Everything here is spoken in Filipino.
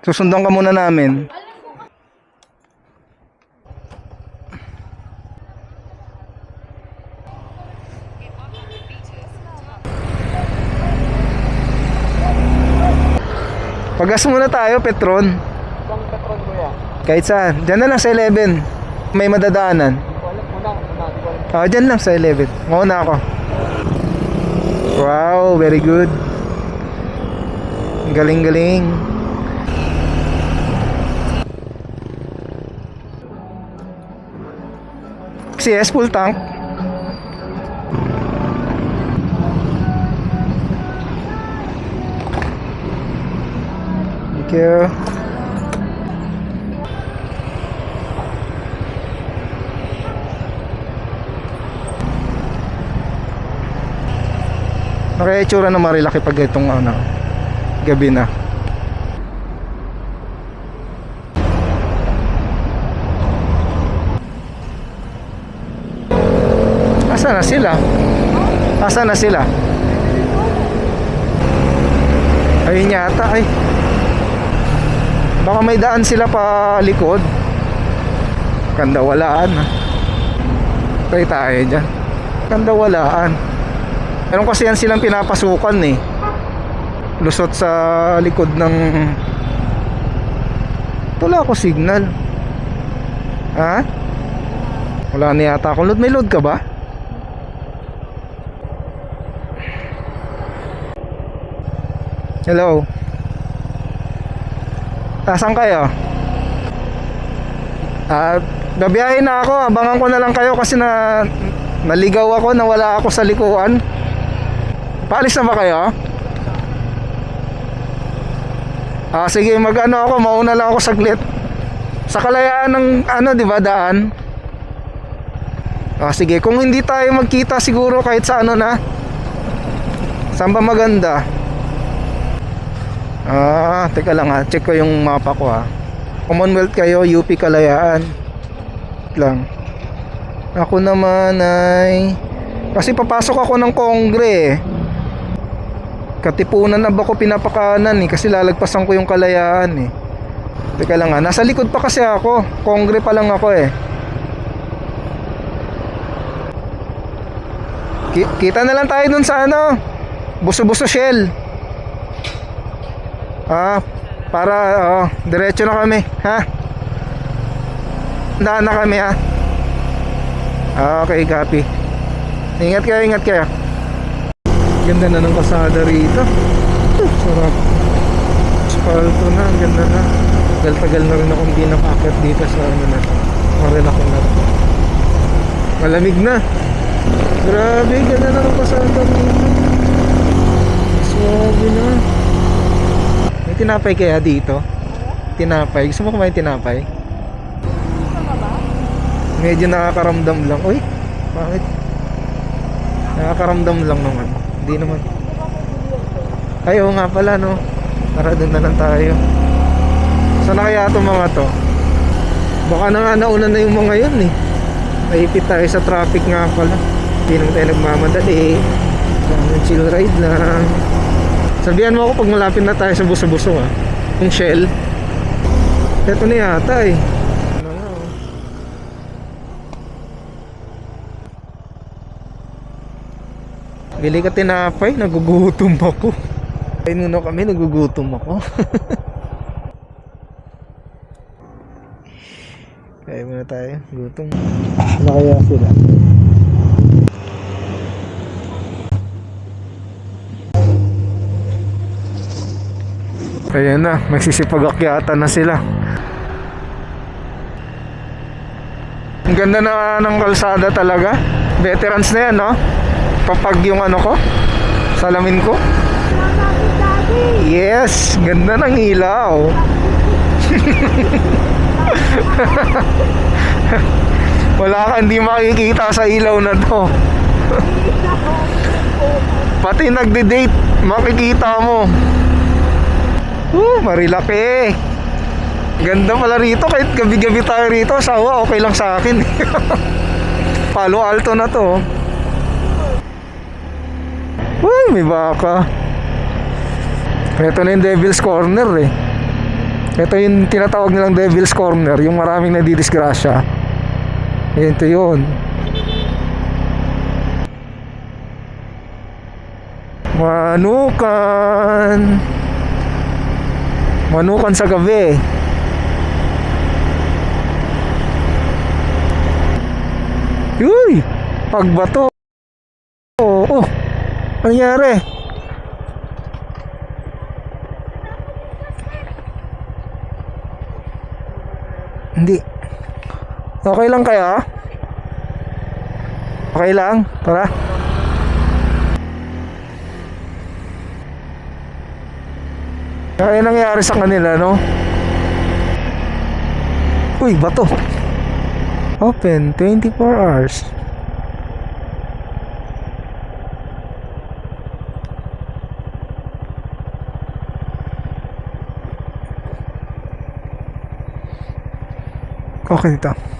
Susundan ka muna namin. Pagas muna tayo, Petron. Ibang Petron kuya. Kahit saan. Diyan na lang sa 11. May madadaanan. Diyan lang sa 11. Mauna ako. Wow, very good. Galing-galing. CS full tank. Thank you. Nakaitsura na marilaki pag itong gabi na. Asa na sila? Asa na sila? Ayun yata ay. Baka may daan sila pa likod. Kandawalaan. Try tayo dyan. Kandawalaan. Meron kasi yan silang pinapasukan eh. Lusot sa likod ng... Wala ako signal. Ha? Wala na yata akong load. May load ka ba? Hello? Saan kayo? Babiyahin na ako. Abangan ko na lang kayo kasi naligaw ako, nawala ako sa likuan. Paalis na ba kayo? Sige, mag-ano ako, mauna lang ako saglit. Sa kalayaan ng di ba, daan? Sige, kung hindi tayo magkita siguro kahit sa na. Saan ba maganda? Teka lang check ko yung mapa ko Commonwealth kayo, UP Kalayaan. Lang. Ako naman ay kasi papasok ako ng Kongre Katipunan na ba ko pinapakanan kasi lalagpasan ko yung Kalayaan Teka lang nasa likod pa kasi ako. Kongre pa lang ako Kita na lang tayo dun sa Buso-buso Shell. Para diretso na kami, Daan na kami, Okay, copy. Ingat kayo. Ganda na ng kasada rito. Sarap. Asfalto na, ganda na. Tagal na rin akong di nakakit dito sa na. Marin ako na. Malamig na. Grabe, ganda na ng kasada rito. Swabe na. May tinapay kaya dito? Tinapay. Gusto mo kumain tinapay? Medyo nakakaramdam lang. Uy, bakit? Nakakaramdam lang naman. Hindi naman. Ay, oo nga pala, no? Tara, doon na lang tayo. Saan na kaya itong mga to? Baka na nga nauna na yung mga yun Naipit tayo sa traffic nga pala. Hindi naman tayo nagmamadali. Chill ride lang. Sabihan mo ako pag malapit na tayo sa buso-buso yung Shell. Ito na yata Bili ka tinapay, nagugutom ako. Ay nuno kami, nagugutom ako. Kaya muna tayo, gutom. Ano kaya sila? Ayan na, magsisipag-akyatan na sila. Ang ganda na ng kalsada talaga. Veterans na yan, no? Kapag yung ko, salamin ko. Yes, ganda ng ilaw. Wala ka hindi makikita sa ilaw na to. Pati nagde-date, makikita mo. Marilaki. Ganda pala rito. Kahit gabi-gabi tayo rito, sawa, okay lang sa akin. Palo Alto na to. Uy, may baka. Ito na yung Devil's Corner Ito yung tinatawag nilang Devil's Corner, yung maraming nadidisgrasya. Ito yun. Manukan. Manukan sa gabi. Uy! Pagbato. Oh, ano nangyari? Hindi. Okay lang kaya? Okay lang? Tara. Kaya nangyari sa kanila, no? Uy, bato. Open 24 hours. Okay dito.